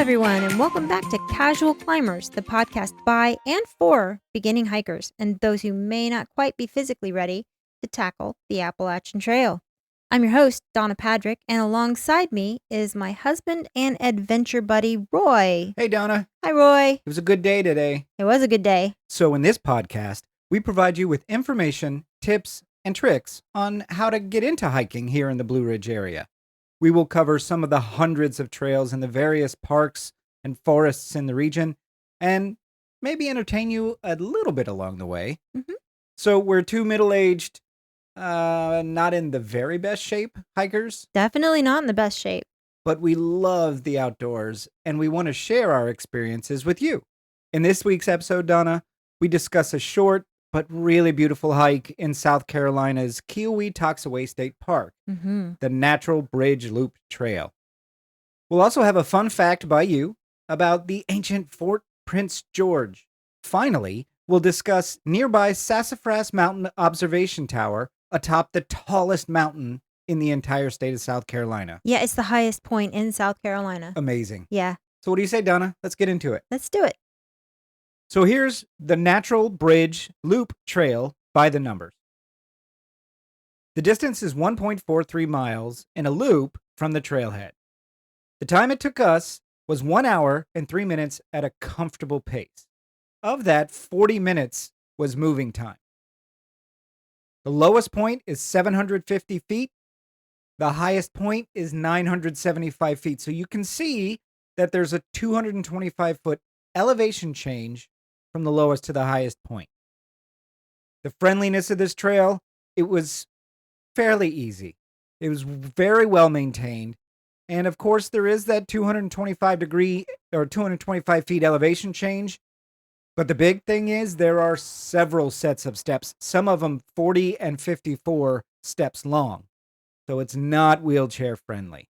everyone, and welcome back to Casual Climbers, the podcast by and for beginning hikers and those who may not quite be physically ready to tackle the Appalachian Trail. I'm your host, Donna Padrick, and alongside me is my husband and adventure buddy, Roy. Hey, Donna. Hi, Roy. It was a good day today. It was a good day. So in this podcast, we provide you with information, tips, and tricks on how to get into hiking here in the Blue Ridge area. We will cover some of the hundreds of trails in the various parks and forests in the region, and maybe entertain you a little bit along the way. Mm-hmm. So we're two middle-aged, not in the very best shape hikers. Definitely not in the best shape. But we love the outdoors, and we want to share our experiences with you. In this week's episode, Donna, we discuss a short but really beautiful hike in South Carolina's Keowee-Toxaway State Park, the Natural Bridge Loop Trail. We'll also have a fun fact by you about the ancient Fort Prince George. Finally, we'll discuss nearby Sassafras Mountain Observation Tower atop the tallest mountain in the entire state of South Carolina. Yeah, it's the highest point in South Carolina. Amazing. Yeah. So what do you say, Donna? Let's get into it. Let's do it. So here's the Natural Bridge Loop Trail by the numbers. The distance is 1.43 miles in a loop from the trailhead. The time it took us was 1 hour and 3 minutes at a comfortable pace. Of that, 40 minutes was moving time. The lowest point is 750 feet. The highest point is 975 feet. So you can see that there's a 225-foot elevation change from the lowest to the highest point. The friendliness of this trail, it was fairly easy. It was very well maintained. And of course, there is that 225 feet elevation change. But the big thing is there are several sets of steps, some of them 40 and 54 steps long. So it's not wheelchair friendly.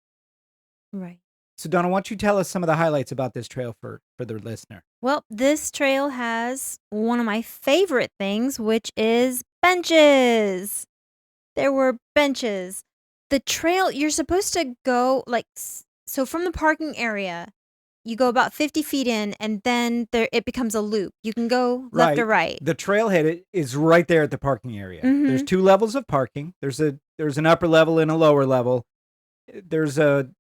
Right. So Donna, why don't you tell us some of the highlights about this trail for the listener? Well, this trail has one of my favorite things, which is benches. There were benches. The trail, you're supposed to go so from the parking area, you go about 50 feet in, and then it becomes a loop. You can go left or right. The trailhead is right there at the parking area. Mm-hmm. There's two levels of parking. There's an upper level and a lower level. There's a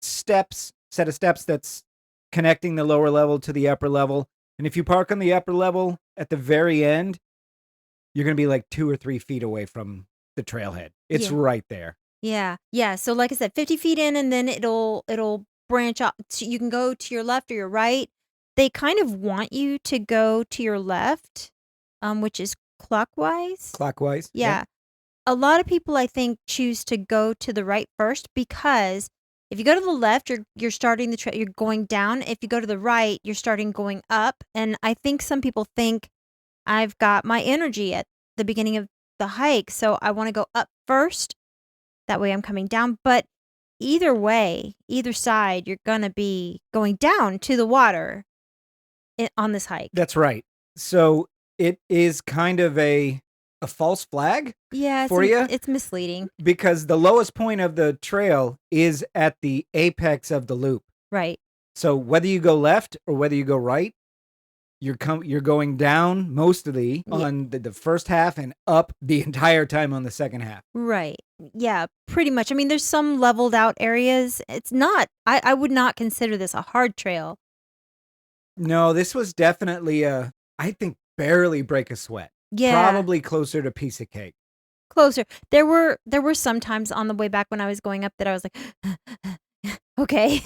set of steps that's connecting the lower level to the upper level. And if you park on the upper level at the very end, you're going to be like 2 or 3 feet away from the trailhead. It's right there. Yeah. Yeah. So like I said, 50 feet in, and then it'll branch off. You can go to your left or your right. They kind of want you to go to your left, which is clockwise. Clockwise? Yeah. A lot of people, I think, choose to go to the right first because if you go to the left, you're starting the trail, you're going down. If you go to the right, you're starting going up. And I think some people think I've got my energy at the beginning of the hike, so I want to go up first. That way I'm coming down. But either way, either side, you're going to be going down to the water on this hike. That's right. So it is kind of a false flag for you. It's misleading. Because the lowest point of the trail is at the apex of the loop. Right. So whether you go left or whether you go right, you're going down mostly on the first half and up the entire time on the second half. Right. Yeah, pretty much. I mean, there's some leveled out areas. It's not, I would not consider this a hard trail. No, this was definitely I think barely break a sweat. Yeah. Probably closer to piece of cake. Closer. There were some times on the way back when I was going up that I was like, okay.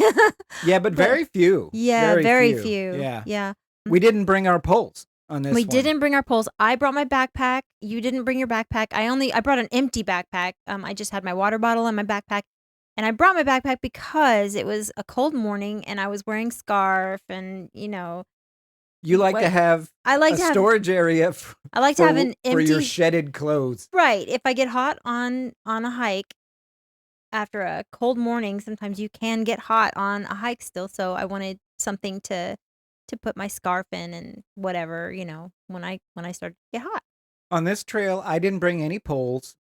Yeah, but very few. Yeah, very few. Yeah. Yeah. We didn't bring our poles on this We one. didn't bring our poles. I brought my backpack. You didn't bring your backpack. I brought an empty backpack. I just had my water bottle in my backpack. And I brought my backpack because it was a cold morning and I was wearing scarf and, You like to have a storage area for an empty, for your shedded clothes. Right. If I get hot on a hike after a cold morning, sometimes you can get hot on a hike still. So I wanted something to put my scarf in and whatever, when I started to get hot. On this trail, I didn't bring any poles.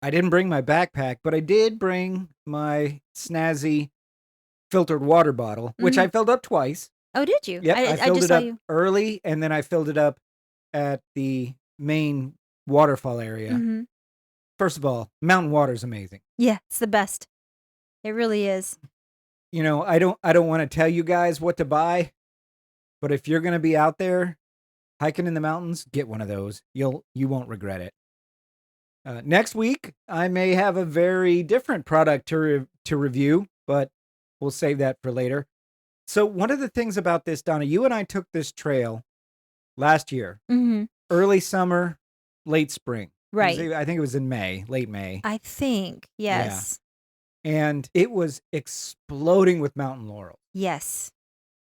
I didn't bring my backpack, but I did bring my snazzy filtered water bottle, which I filled up twice. Oh, did you? Yep, I I filled just it saw up you. early, and then I filled it up at the main waterfall area. Mhm. First of all, mountain water is amazing. Yeah, it's the best. It really is. You know, I don't want to tell you guys what to buy, but if you're going to be out there hiking in the mountains, get one of those. You won't regret it. Next week, I may have a very different product to review, but we'll save that for later. So one of the things about this, Donna, you and I took this trail last year, Mhm. early summer, late spring. Right. I think it was in May, late May. I think. Yeah. Yes. And it was exploding with mountain laurel. Yes.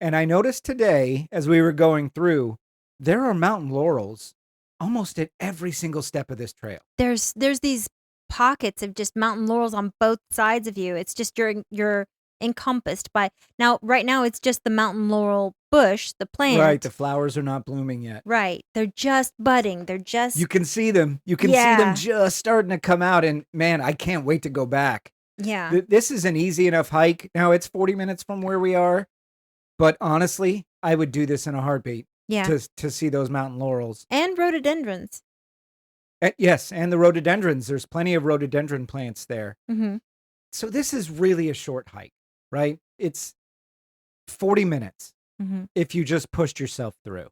And I noticed today, as we were going through, there are mountain laurels almost at every single step of this trail. There's these pockets of just mountain laurels on both sides of you. It's just you're encompassed by now. Right now, it's just the mountain laurel bush, the plant. Right, the flowers are not blooming yet. Right, they're just budding. They're just You can see them. You can see them just starting to come out. And man, I can't wait to go back. yeah. This is an easy enough hike. Now it's 40 minutes from where we are, but honestly, I would do this in a heartbeat Yeah. to see those mountain laurels. And rhododendrons. Yes, and the rhododendrons. There's plenty of rhododendron plants there. Mhm. So this is really a short hike, right? It's 40 minutes Mhm. if you just pushed yourself through.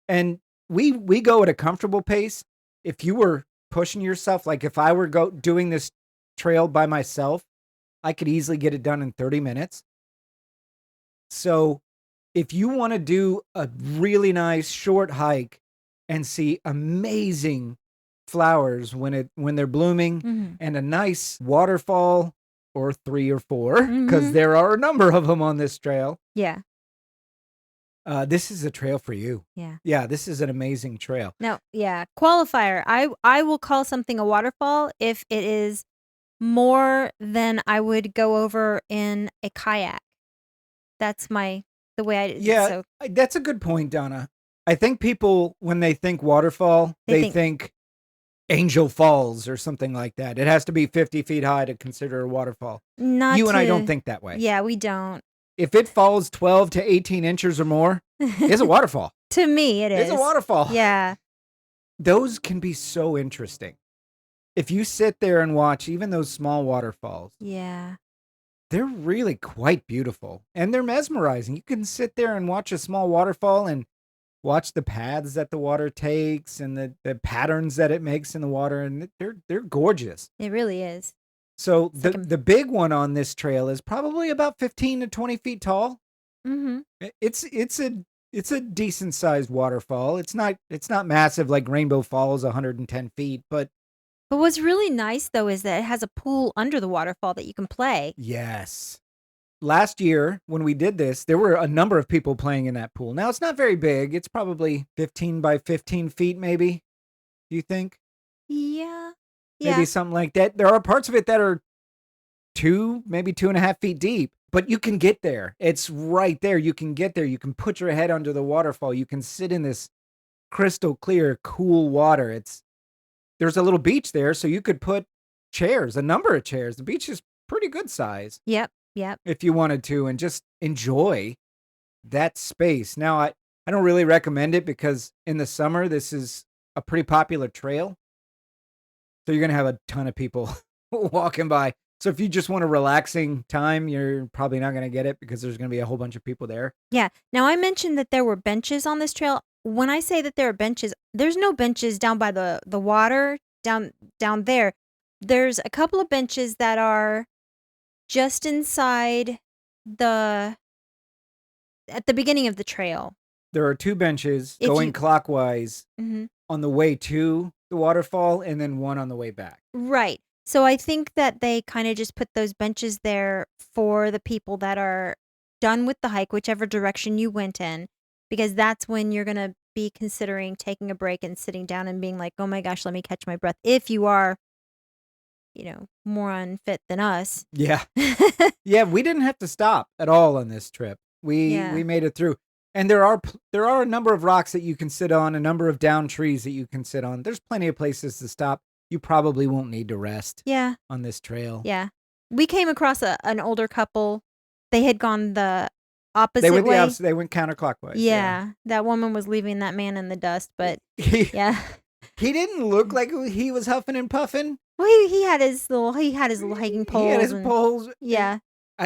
And we go at a comfortable pace. If you were pushing yourself, like if I were doing this trail by myself, I could easily get it done in 30 minutes. So if you want to do a really nice short hike and see amazing flowers when they're blooming Mhm. and a nice waterfall or 3 or 4, because Mhm. there are a number of them on this trail, Yeah. this is a trail for you. Yeah. Yeah, this is an amazing trail. No, yeah. Qualifier. I will call something a waterfall if it is more than I would go over in a kayak. That's the way I Yeah, so that's a good point, Donna. I think people, when they think waterfall, They they think- think Angel Falls or something like that. It has to be 50 feet high to consider a waterfall. not You and I to- don't think that way. Yeah, we don't. If it falls 12 to 18 inches or more, it's a waterfall. To me, it is. It's a waterfall. Yeah. Those can be so interesting. If you sit there and watch even those small waterfalls, Yeah. they're really quite beautiful and they're mesmerizing. You can sit there and watch a small waterfall and watch the paths that the water takes and the patterns that it makes in the water, and they're gorgeous. It really is. So It's like the big one on this trail is probably about 15 to 20 feet tall. Mhm. It's a decent sized waterfall. It's not massive like Rainbow Falls, 110 feet, but But what's really nice though is that it has a pool under the waterfall that you can play. yes. Last year when we did this, there were a number of people playing in that pool. Now it's not very big. It's probably 15 by 15 feet, maybe. Do you think? Yeah. Maybe Yeah. something like that. There are parts of it that are 2.5 feet deep, but you can get there. It's right there. You can get there. You can put your head under the waterfall. You can sit in this crystal clear, cool water. There's a little beach there, so you could put chairs, a number of chairs. The beach is pretty good size Yep. Yep. if you wanted to, and just enjoy that space. Now, I don't really recommend it because in the summer, this is a pretty popular trail. So you're going to have a ton of people walking by. So if you just want a relaxing time, you're probably not going to get it because there's going to be a whole bunch of people there. Yeah. Now I mentioned that there were benches on this trail. When I say that there are benches, there's no benches down by the water down there. There's a couple of benches that are just inside at the beginning of the trail. There are 2 benches If going you- clockwise Mhm. on the way to the waterfall and then one on the way back. Right. So I think that they kind of just put those benches there for the people that are done with the hike, whichever direction you went in, because that's when you're going to be considering taking a break and sitting down and being like, oh my gosh, let me catch my breath. If you are, more unfit than us. Yeah. Yeah, we didn't have to stop at all on this trip. We Yeah. made it through. And there are a number of rocks that you can sit on, a number of down trees that you can sit on. There's plenty of places to stop. You probably won't need to rest Yeah. on this trail. Yeah. We came across an older couple they had gone the They opposite went the way. opposite. They went counterclockwise. Yeah, that woman was leaving that man in the dust, but He yeah. didn't look like he was huffing and puffing. Well, he had his little hiking poles. He had his and poles. yeah.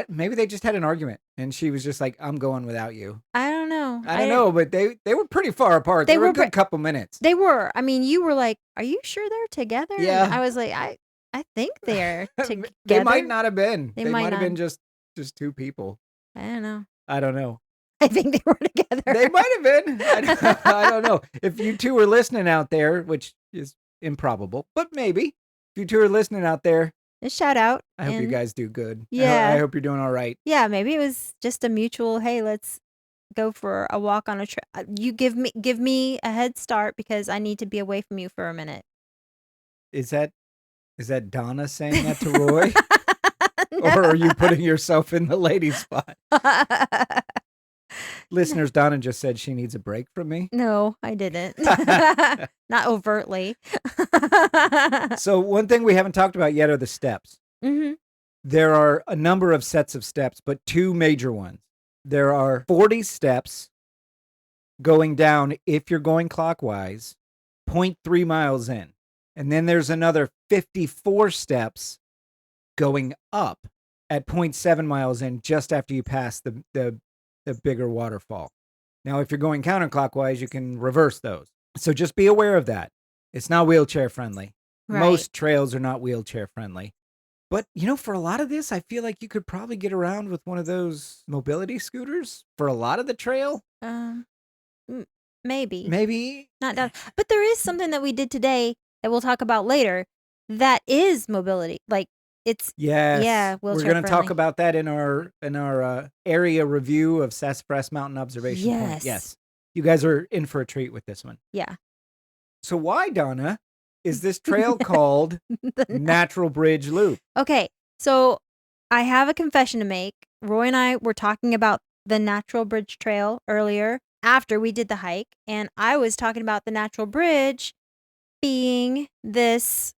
Maybe they just had an argument, and she was just like, "I'm going without you." I don't know. I don't know, but they were pretty far apart. They were a good couple minutes. They were. I mean, you were like, "Are you sure they're together?" Yeah. And I was like, I think they're together. They might not have been. They They might might have not. been just two people. I don't know. I don't know. I think they were together. They might have been. I don't know. If you two are listening out there, which is improbable, but maybe. If you two are listening out there, A shout out. I hope you guys do good. Yeah. I hope you're doing all right. Yeah, maybe it was just a mutual, hey, let's go for a walk on a trip. You give me a head start because I need to be away from you for a minute. Is that Donna saying that to Roy? Or are you putting yourself in the lady spot? Listeners, Donna just said she needs a break from me. No, I didn't. Not overtly. So one thing we haven't talked about yet are the steps. Mm-hmm. There are a number of sets of steps, but two major ones. There are 40 steps going down if you're going clockwise, 0.3 miles in. And then there's another 54 steps going up at 0.7 miles in just after you pass the bigger waterfall. Now, if you're going counterclockwise, you can reverse those. So just be aware of that. It's not wheelchair friendly. Right. Most trails are not wheelchair friendly. But, for a lot of this, I feel like you could probably get around with one of those mobility scooters for a lot of the trail. Maybe. Maybe. Not done. But there is something that we did today that we'll talk about later that is mobility. Like, it's Yes. yeah, We're wheelchair going to talk friendly. about that in our area review of Sassafras Mountain Observation Point. Yes. Yes. You guys are in for a treat with this one. Yeah. So why, Donna, is this trail called Natural Bridge Loop? Okay, so I have a confession to make. Roy and I were talking about the Natural Bridge Trail earlier after we did the hike, and I was talking about the Natural Bridge being this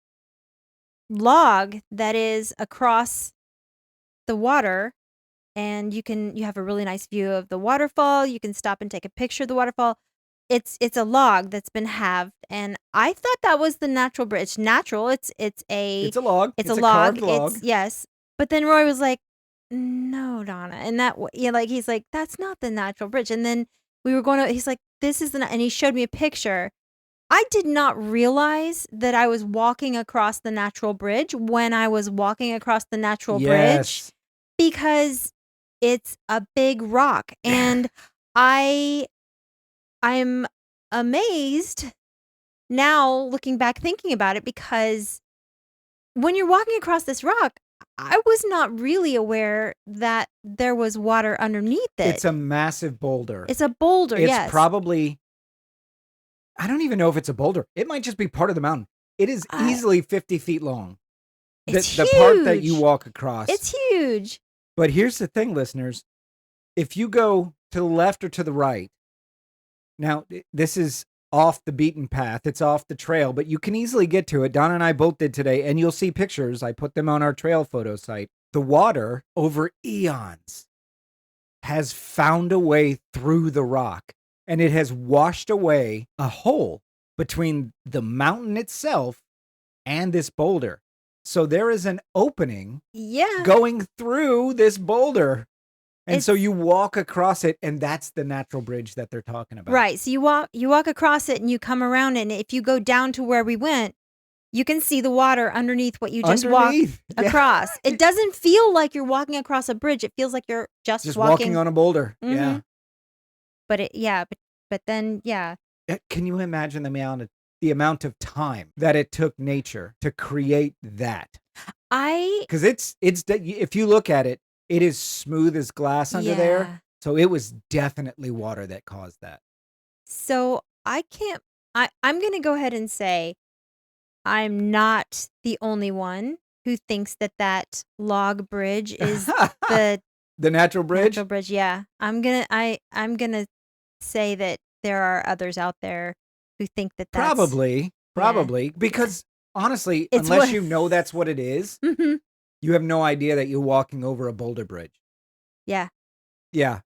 log that is across the water, and you have a really nice view of the waterfall. You can stop and take a picture of the waterfall. It's a log that's been halved, and I thought that was the natural bridge. It's natural. It's a log. It's a log. Carved log. Yes. But then Roy was like, "No, Donna," and he's like, "That's not the natural bridge." And then we were going to. He's like, "This is and he showed me a picture. I did not realize that I was walking across the natural bridge when I was walking across the natural bridge Yes. because it's a big rock, and I'm amazed now looking back thinking about it, because when you're walking across this rock, I was not really aware that there was water underneath it. It's a massive boulder. It's a boulder, It's yes. probably, I don't even know if it's a boulder. It might just be part of the mountain. It is easily 50 feet long. It's the part that huge. you walk across. It's huge. But here's the thing, listeners. If you go to the left or to the right, now this is off the beaten path. It's off the trail, but you can easily get to it. Donna and I both did today, and you'll see pictures. I put them on our trail photo site. The water over eons has found a way through the rock, and it has washed away a hole between the mountain itself and this boulder. So there is an opening going through this boulder. And so you walk across it, and that's the natural bridge that they're talking about. Right. So you walk across it and you come around, and if you go down to where we went, you can see the water underneath what you just walked across. It doesn't feel like you're walking across a bridge. It feels like you're just walking on a boulder. Mm-hmm. Yeah. But then Can you imagine the amount of time that it took nature to create that? Because it's if you look at it, it is smooth as glass under there. So it was definitely water that caused that. So I'm going to go ahead and say I'm not the only one who thinks that log bridge is the natural bridge. Natural bridge, yeah. I'm gonna say that there are others out there who think that's probably because honestly, unless you know that's what it is, Mm-hmm. you have no idea that you're walking over a boulder bridge. Yeah. Yeah.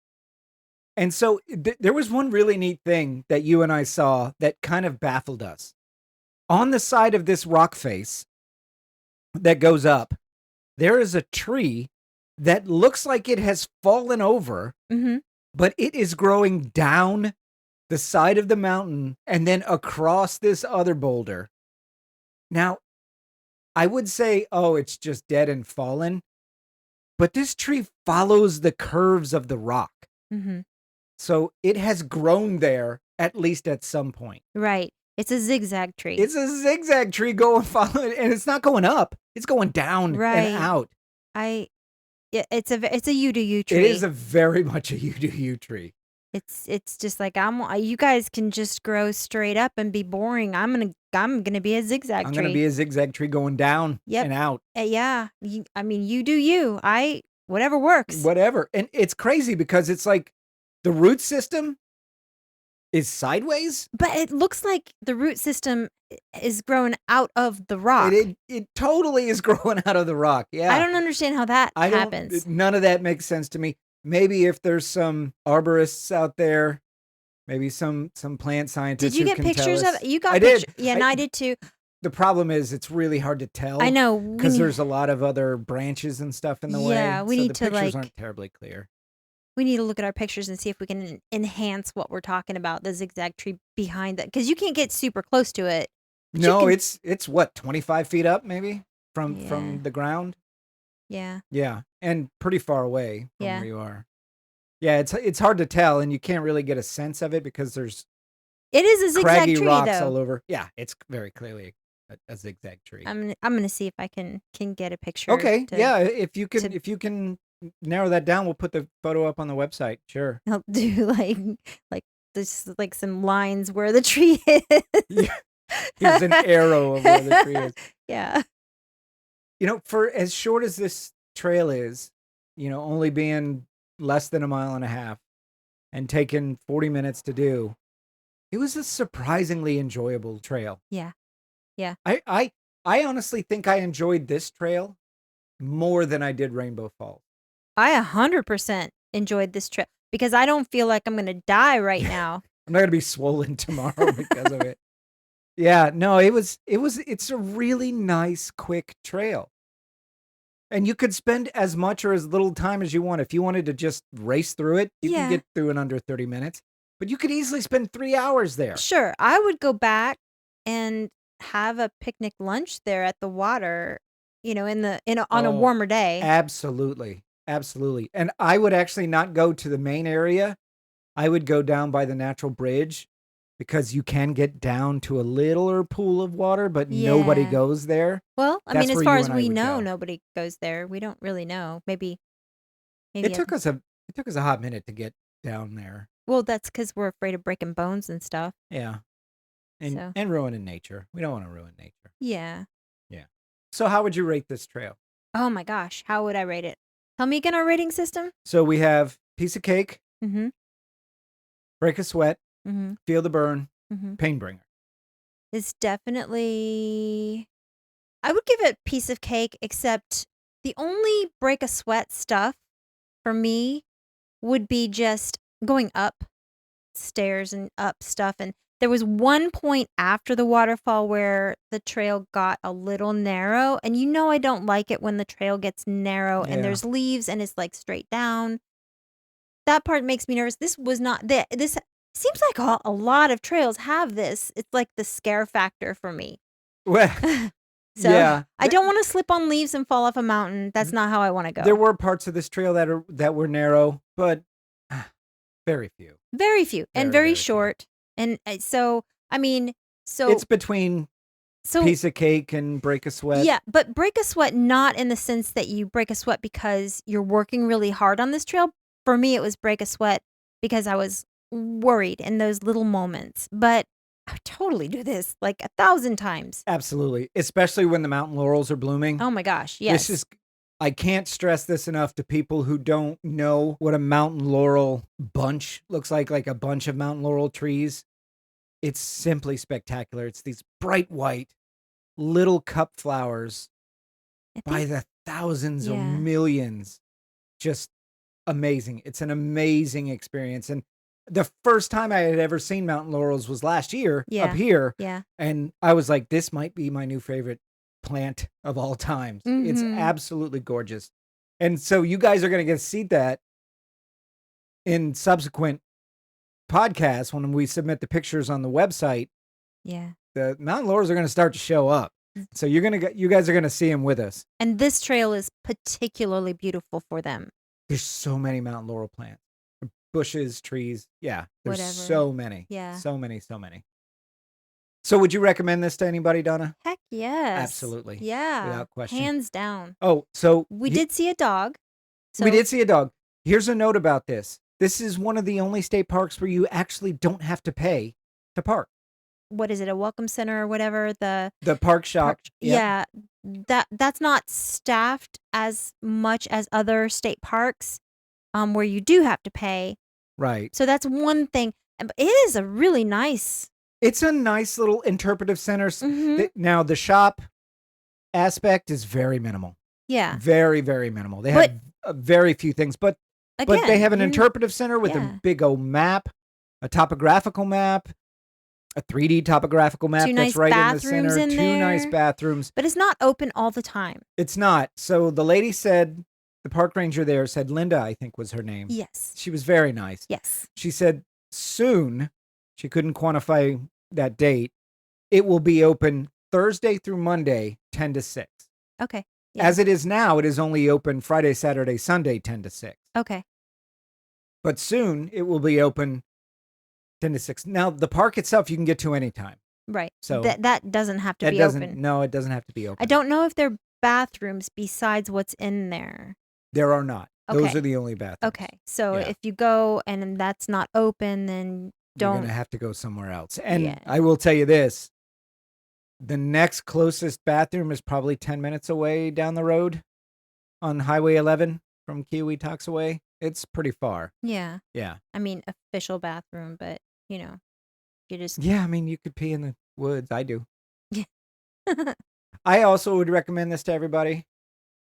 And so there was one really neat thing that you and I saw that kind of baffled us. On the side of this rock face that goes up, there is a tree that looks like it has fallen over, Mm-hmm. but it is growing down the side of the mountain and then across this other boulder. Now, I would say, oh, it's just dead and fallen, but this tree follows the curves of the rock. Mm-hmm. So it has grown there at least at some point. Right. It's a zigzag tree. It's a zigzag tree going following, and it's not going up. It's going down and Right. out. It's a you do you tree. It is a very much a you do you tree. It's just like you guys can just grow straight up and be boring. I'm gonna be a zigzag I'm tree. gonna be a zigzag tree going down and out. Yeah. You do you. Whatever works. Whatever. And it's crazy because it's like the root system is sideways. But it looks like the root system is growing out of the rock. It totally is growing out of the rock. Yeah. I don't understand how that happens. None of that makes sense to me. Maybe if there's some arborists out there, maybe some plant scientists. Did you get can pictures tell of us. it? You got I did. Yeah, and I did too. The problem is it's really hard to tell. I know. Because there's a lot of other branches and stuff in the way. Yeah, we need the to pictures aren't terribly clear. We need to look at our pictures and see if we can enhance what we're talking about, the zigzag tree behind that. Because you can't get super close to it. No, it's what, 25 feet up maybe from the ground? Yeah. Yeah, and pretty far away from where you are. Yeah, it's hard to tell, and you can't really get a sense of it because there's It is a zigzag craggy tree, rocks though. all over. Yeah, it's very clearly a zigzag tree. I'm gonna see if I can get a picture. Okay, yeah, if you can narrow that down, we'll put the photo up on the website. Sure. I'll do like this, like some lines where the tree is. Yeah. Here's an arrow of where the tree is. Yeah. For as short as this trail is, only being less than a mile and a half and taking 40 minutes to do, it was a surprisingly enjoyable trail. Yeah. Yeah. I honestly think I enjoyed this trail more than I did Rainbow Falls. I 100% enjoyed this trip because I don't feel like I'm going to die right now. I'm not going to be swollen tomorrow because of it. Yeah, no, it's a really nice, quick trail. And you could spend as much or as little time as you want. If you wanted to just race through it, you can get through in under 30 minutes. But you could easily spend 3 hours there. Sure. I would go back and have a picnic lunch there at the water, on a warmer day. Absolutely. Absolutely. And I would actually not go to the main area. I would go down by the natural bridge because you can get down to a littler pool of water, but nobody goes there. Well, That's as where far you as and I we would know, go. nobody goes there. We don't really know. Maybe It took us a hot minute to get down there. Well, that's because we're afraid of breaking bones and stuff. Yeah. And ruining nature. We don't want to ruin nature. Yeah. Yeah. So how would you rate this trail? Oh my gosh, how would I rate it? Tell me again our rating system. So we have piece of cake, Mm-hmm. break a sweat, Mm-hmm. feel the burn, Mm-hmm. pain bringer. It's definitely, I would give it piece of cake, except the only break a sweat stuff for me would be just going up stairs and up stuff. And there was one point after the waterfall where the trail got a little narrow. And I don't like it when the trail gets narrow and there's leaves and it's like straight down. That part makes me nervous. This was not that. This seems like a lot of trails have this. It's like the scare factor for me. Well, So yeah. I don't want to slip on leaves and fall off a mountain. That's not how I want to go. There were parts of this trail that were narrow, but very few. Very few and Very, very very few. short. And so It's between piece of cake and break a sweat. Yeah, but break a sweat not in the sense that you break a sweat because you're working really hard on this trail. For me, it was break a sweat because I was worried in those little moments. But I would totally do this like 1,000 times. Absolutely. Especially when the mountain laurels are blooming. Oh my gosh, yes. I can't stress this enough to people who don't know what a mountain laurel bunch looks like a bunch of mountain laurel trees. It's simply spectacular. It's these bright white little cup flowers by the thousands or millions, just amazing. It's an amazing experience. And the first time I had ever seen mountain laurels was last year up here. Yeah. And I was like, this might be my new favorite plant of all times. It's Mhm. absolutely gorgeous. And so you guys are going to get to see that in subsequent podcasts when we submit the pictures on the website. Yeah. The mountain laurels are going to start to show up. So you guys are going to see them with us. And this trail is particularly beautiful for them. There's so many mountain laurel plants. Bushes, trees. Yeah, there's Whatever. so many. Yeah. So many. So would you recommend this to anybody, Donna? Heck yes. Absolutely. Yeah. Without question. Hands down. Oh, so We did see a dog. we did see a dog. Here's a note about this. This is one of the only state parks where you actually don't have to pay to park. What is it? A welcome center or whatever? The park shop. Yeah. That's not staffed as much as other state parks, where you do have to pay. Right. So that's one thing. But it is a really nice. It's a nice little interpretive center. Mhm. Now the shop aspect is very minimal. Yeah. Very, very minimal. They have very few things, but they have an interpretive center with a big old map, a topographical map, a 3D topographical map Two that's nice right in the bathrooms center. in Two there. nice bathrooms. But it's not open all the time. It's not. So the lady said, the park ranger there said, Linda, I think was her name. Yes. She was very nice. Yes. She said soon, she couldn't quantify that date, it will be open Thursday through Monday, 10 to 6. Okay. Yeah. As it is now, it is only open Friday, Saturday, Sunday, 10 to 6. Okay. But soon it will be open 10 to 6. Now, the park itself, you can get to anytime. Right. So that doesn't have to be open. No, it doesn't have to be open. I don't know if there are bathrooms besides what's in there. There are not. Okay. Those are the only bathrooms. Okay. So if you go and that's not open, then you're don't. going to have to go somewhere else. And I will tell you this. The next closest bathroom is probably 10 minutes away down the road on Highway 11 from Keowee-Toxaway. It's pretty far. Yeah. Yeah. I mean, official bathroom, but, you just. Yeah, I mean, you could pee in the woods. I do. I also would recommend this to everybody.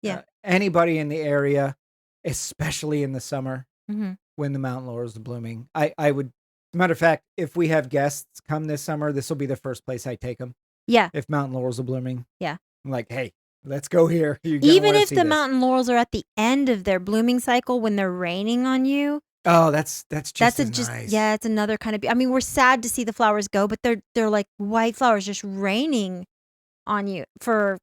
Yeah. Anybody in the area, especially in the summer Mm-hmm. when the mountain laurels are blooming. I would, as a matter of fact, if we have guests come this summer, this will be the first place I take them. Yeah. If mountain laurels are blooming. Yeah. I'm like, hey, let's go here. Even if the mountain laurels are at the end of their blooming cycle when they're raining on you. Oh, that's just nice. Yeah, it's another kind of. I mean, we're sad to see the flowers go, but they're like white flowers just raining on you for,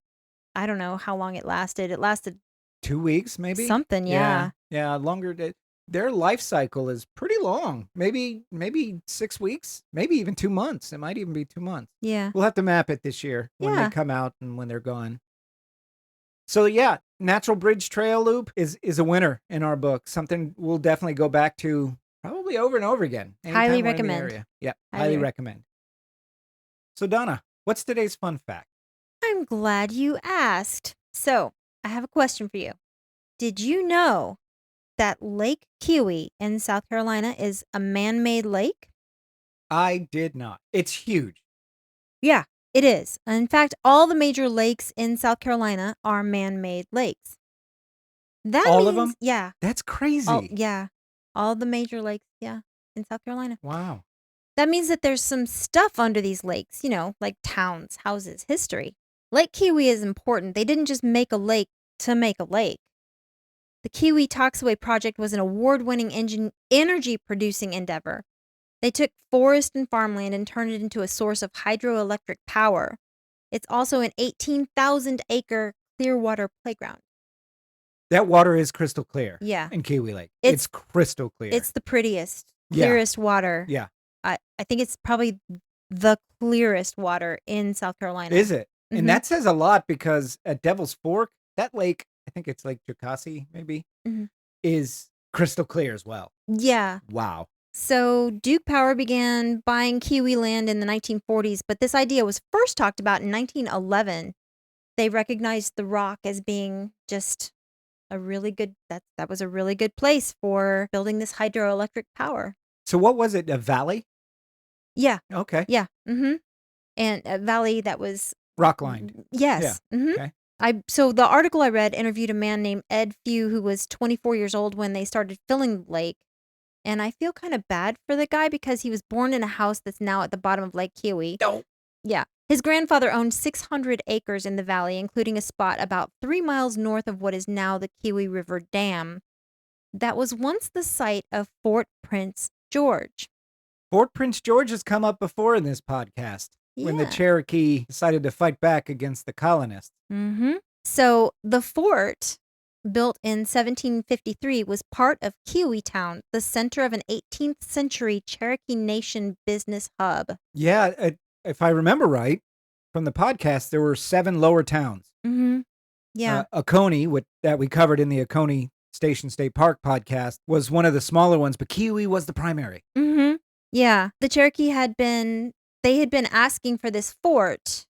I don't know how long it lasted. It lasted 2 weeks, maybe something. Yeah. Yeah, longer. Their life cycle is pretty long. Maybe 6 weeks, maybe even 2 months. It might even be 2 months. Yeah. We'll have to map it this year when they come out and when they're gone. So yeah, Natural Bridge Trail Loop is a winner in our book. Something we'll definitely go back to probably over and over again. Highly recommend. Yeah, highly recommend. So Donna, what's today's fun fact? I'm glad you asked. So I have a question for you. Did you know that Lake Keowee in South Carolina is a man-made lake? I did not. It's huge. Yeah, it is. In fact, all the major lakes in South Carolina are man-made lakes. All of them? Yeah. That's crazy. Yeah. All the major lakes, in South Carolina. Wow. That means that there's some stuff under these lakes, like towns, houses, history. Lake Keowee is important. They didn't just make a lake to make a lake. The Keowee-Toxaway project was an award-winning energy-producing endeavor. They took forest and farmland and turned it into a source of hydroelectric power. It's also an 18,000-acre clear water playground. That water is crystal clear. Yeah. In Keowee Lake. It's crystal clear. It's the prettiest, clearest water. Yeah. I think it's probably the clearest water in South Carolina. Is it? Mm-hmm. And that says a lot because at Devil's Fork, that lake, I think it's Lake Jocassee, maybe, is crystal clear as well. Yeah. Wow. So Duke Power began buying Keowee land in the 1940s, but this idea was first talked about in 1911. They recognized the rock as being just a really good, that was a really good place for building this hydroelectric power. So what was it, a valley? Yeah. Okay. Yeah. Mm-hmm. And a valley that was rock lined. Yes. Yeah. Mm-hmm. Okay. So the article I read interviewed a man named Ed Few who was 24 years old when they started filling the lake. And I feel kind of bad for the guy because he was born in a house that's now at the bottom of Lake Keowee. No. Yeah. His grandfather owned 600 acres in the valley, including a spot about 3 miles north of what is now the Keowee River Dam. That was once the site of Fort Prince George. Fort Prince George has come up before in this podcast when the Yeah. Cherokee decided to fight back against the colonists. Mm-hmm. So the fort, built in 1753, was part of Keowee-Town, the center of an 18th century Cherokee Nation business hub. Yeah, if I remember right from the podcast, there were 7 lower towns. Mm-hmm. Yeah. Oconee, that we covered in the Oconee State Park podcast, was one of the smaller ones, but Keowee was the primary. Mm-hmm. Yeah. The Cherokee had been asking for this fort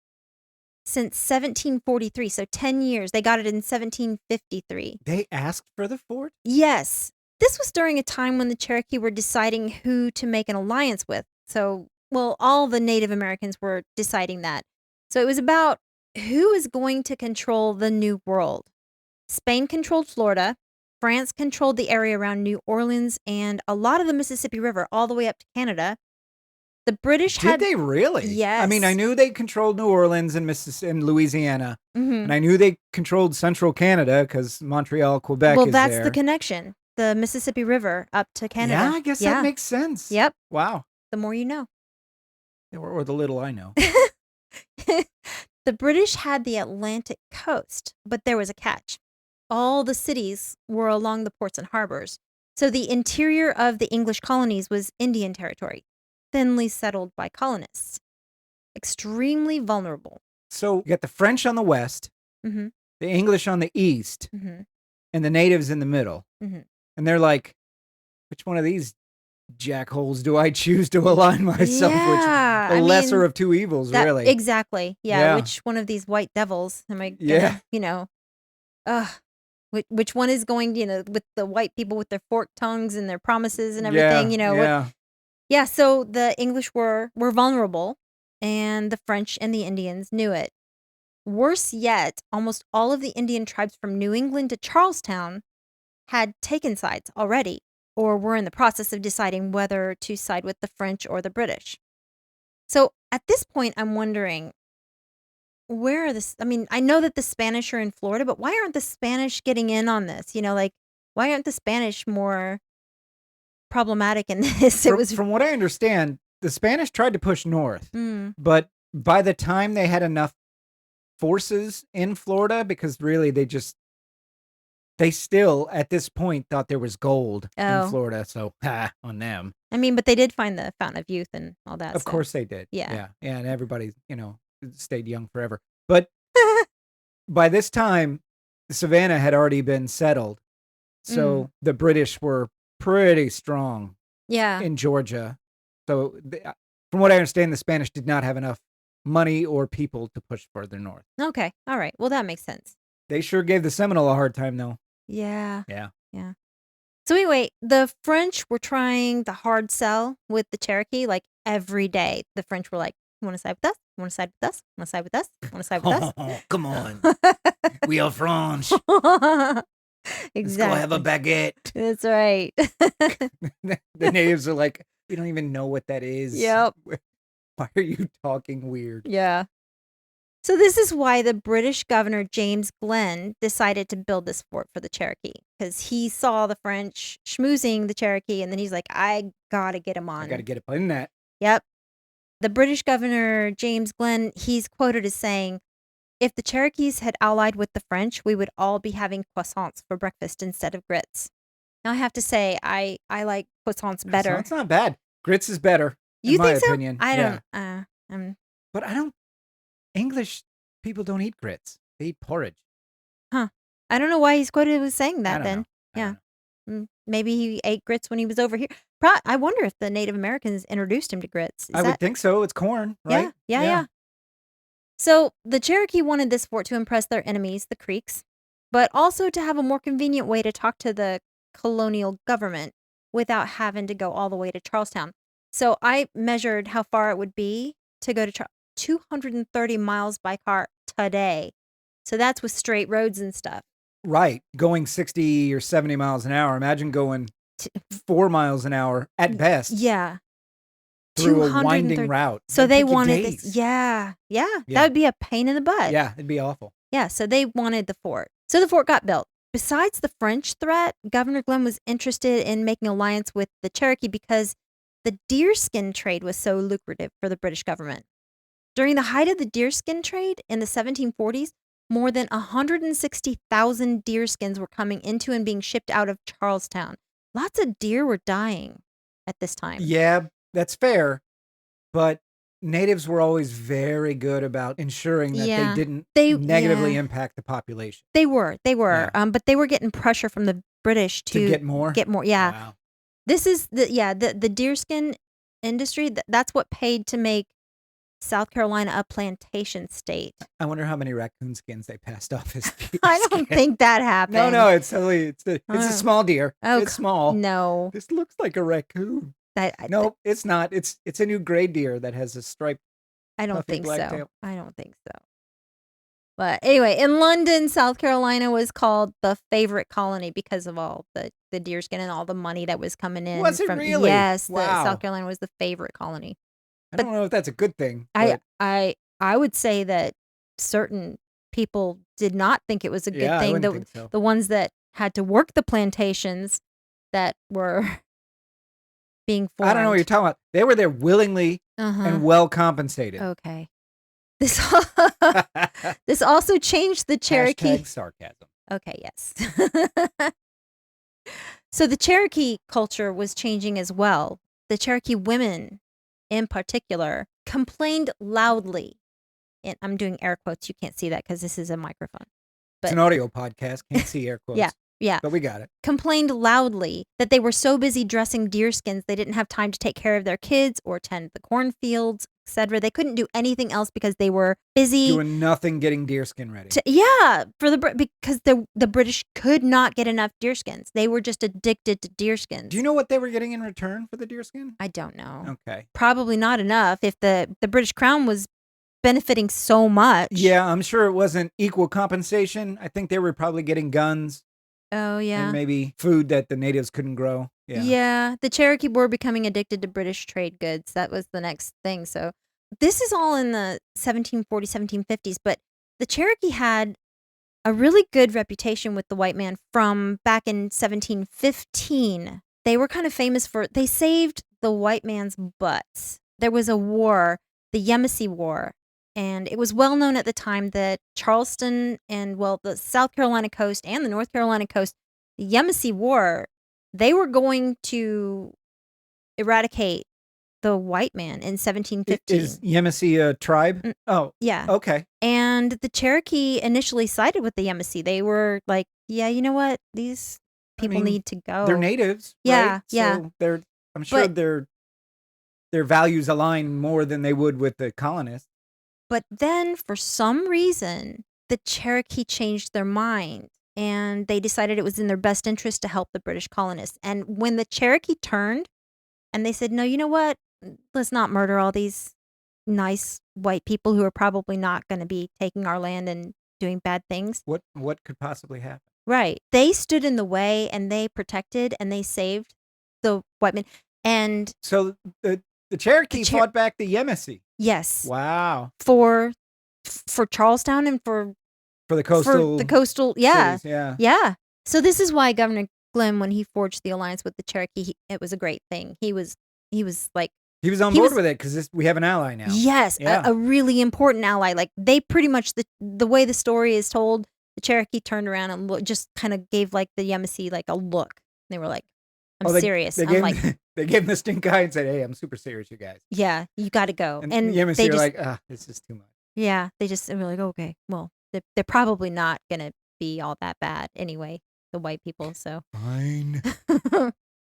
since 1743, so 10 years. They got it in 1753. They asked for the fort? Yes. This was during a time when the Cherokee were deciding who to make an alliance with. So, well, all the Native Americans were deciding that. So it was about who is going to control the New World. Spain controlled Florida. France controlled the area around New Orleans and a lot of the Mississippi River all the way up to Canada. The British Did they really? Yes. I mean, I knew they controlled New Orleans and Mississippi and Louisiana, Mm-hmm. and I knew they controlled central Canada because Montreal, Quebec Well, is that's there. the connection. The Mississippi River up to Canada. Yeah, I guess that makes sense. Yep. Wow. The more you know. Or the little I know. The British had the Atlantic coast, but there was a catch. All the cities were along the ports and harbors. So the interior of the English colonies was Indian territory, thinly settled by colonists. Extremely vulnerable. So you got the French on the west, Mm-hmm. the English on the east, Mm-hmm. and the natives in the middle. Mm-hmm. And they're like, which one of these jackholes do I choose to align myself with? The lesser of two evils, really. Exactly. Yeah. Yeah. Which one of these white devils am I gonna, Yeah. which one is going, with the white people with their forked tongues and their promises and everything, Yeah. Yeah, so the English were vulnerable, and the French and the Indians knew it. Worse yet, almost all of the Indian tribes from New England to Charlestown had taken sides already, or were in the process of deciding whether to side with the French or the British. So at this point, I'm wondering, where are I mean, I know that the Spanish are in Florida, but why aren't the Spanish getting in on this? Why aren't the Spanish more problematic in this? From what I understand, the Spanish tried to push north, Mm. but by the time they had enough forces in Florida, because really they still at this point thought there was gold in Florida, so on them. I mean, but they did find the Fountain of Youth and all that. Of course they did. Yeah. And everybody, stayed young forever. But by this time, Savannah had already been settled, so the British were pretty strong Yeah. in Georgia. So from what I understand, the Spanish did not have enough money or people to push further north. Okay. All right. Well, that makes sense. They sure gave the Seminole a hard time, though. Yeah. Yeah. Yeah. So anyway, the French were trying the hard sell with the Cherokee, like every day. The French were like, "You want to side with us? You want to side with us? Want to side with us? Want to side with us?" Oh, come on. We are French. Exactly. Let's go have a baguette. That's right. The natives are like, we don't even know what that is. Yep. Why are you talking weird? Yeah. So this is why the British governor James Glenn decided to build this fort for the Cherokee, because he saw the French schmoozing the Cherokee, and then he's like, I gotta get him on. I gotta get up in that. Yep. The British governor James Glenn, he's quoted as saying, "If the Cherokees had allied with the French, we would all be having croissants for breakfast instead of grits." Now I have to say, I like croissants better. It's not bad. Grits is better. You in my think so? opinion. I Yeah. don't. But English people don't eat grits. They eat porridge. Huh. I don't know why he's quoted as saying I that don't then. know. I don't know. Maybe he ate grits when he was over here. I wonder if the Native Americans introduced him to grits. I would think so. It's corn, right? Yeah. So the Cherokee wanted this fort to impress their enemies, the Creeks, but also to have a more convenient way to talk to the colonial government without having to go all the way to Charlestown. So I measured how far it would be to go to 230 miles by car today. So that's with straight roads and stuff. Right. Going 60 or 70 miles an hour. Imagine going 4 miles an hour at best. Yeah. Through a winding route. So That'd they take you wanted days. this. Yeah. That would be a pain in the butt. Yeah, it'd be awful. Yeah. So they wanted the fort. So the fort got built. Besides the French threat, Governor Glenn was interested in making alliance with the Cherokee because the deerskin trade was so lucrative for the British government. During the height of the deerskin trade in the 1740s, more than 160,000 deerskins were coming into and being shipped out of Charlestown. Lots of deer were dying at this time. Yeah, that's fair. But natives were always very good about ensuring that they didn't negatively impact the population. They were. But they were getting pressure from the British to get more? Yeah. Wow. This is the deerskin industry. That's what paid to make South Carolina a plantation state. I wonder how many raccoon skins they passed off as deer I don't think that happened. No, it's totally it's a small deer. Oh, it's small. No. This looks like a raccoon. No, it's not. It's a new gray deer that has a striped. I don't think so. Tail. I don't think so. But anyway, in London, South Carolina was called the favorite colony because of all the deerskin and all the money that was coming in. Was it really? Yes. Wow. South Carolina was the favorite colony. I don't know if that's a good thing. I would say that certain people did not think it was a good thing. I wouldn't think so. The ones that had to work the plantations that were being formed. I don't know what you're talking about. They were there willingly and well compensated. Okay. This also changed the Cherokee. # sarcasm. Okay, yes. So the Cherokee culture was changing as well. The Cherokee women, in particular, complained loudly. And I'm doing air quotes. You can't see that because this is a microphone. But it's an audio podcast. Can't see air quotes. Yeah. But we got it. Complained loudly that they were so busy dressing deerskins, they didn't have time to take care of their kids or tend the cornfields, etc. They couldn't do anything else because they were busy doing nothing, getting deerskin ready. Because the British could not get enough deerskins. They were just addicted to deerskins. Do you know what they were getting in return for the deerskin? I don't know. Okay. Probably not enough if the British Crown was benefiting so much. Yeah, I'm sure it wasn't equal compensation. I think they were probably getting guns. Oh, yeah. And maybe food that the natives couldn't grow. Yeah. The Cherokee were becoming addicted to British trade goods. That was the next thing. So this is all in the 1740s, 1750s. But the Cherokee had a really good reputation with the white man from back in 1715. They were kind of famous they saved the white man's butts. There was a war, the Yamasee War. And it was well known at the time that Charleston and, the South Carolina coast and the North Carolina coast, the Yamasee War, they were going to eradicate the white man in 1715. Is Yamasee a tribe? Oh. Yeah. Okay. And the Cherokee initially sided with the Yamasee. They were like, yeah, you know what? These people need to go. They're natives. Yeah. Right? Yeah. So I'm sure their values align more than they would with the colonists. But then, for some reason, the Cherokee changed their mind, and they decided it was in their best interest to help the British colonists. And when the Cherokee turned, and they said, no, you know what? Let's not murder all these nice white people who are probably not going to be taking our land and doing bad things. What could possibly happen? Right. They stood in the way, and they protected, and they saved the white men. And so the Cherokee fought back the Yamasee. Yes. Wow. For Charlestown and for the coastal. Yeah. Cities, yeah. Yeah. So this is why Governor Glenn, when he forged the alliance with the Cherokee, it was a great thing. He was like. He was on board with it because we have an ally now. Yes. Yeah. A really important ally. Like they pretty much, the way the story is told, the Cherokee turned around and just kind of gave like the Yamasee like a look. They were like, I'm serious. They gave him the stink eye and said, hey, I'm super serious, you guys. Yeah, you got to go. And the Yamasee are like, this is too much. Yeah, they were like, okay, well, they're probably not going to be all that bad anyway, the white people, so. Fine.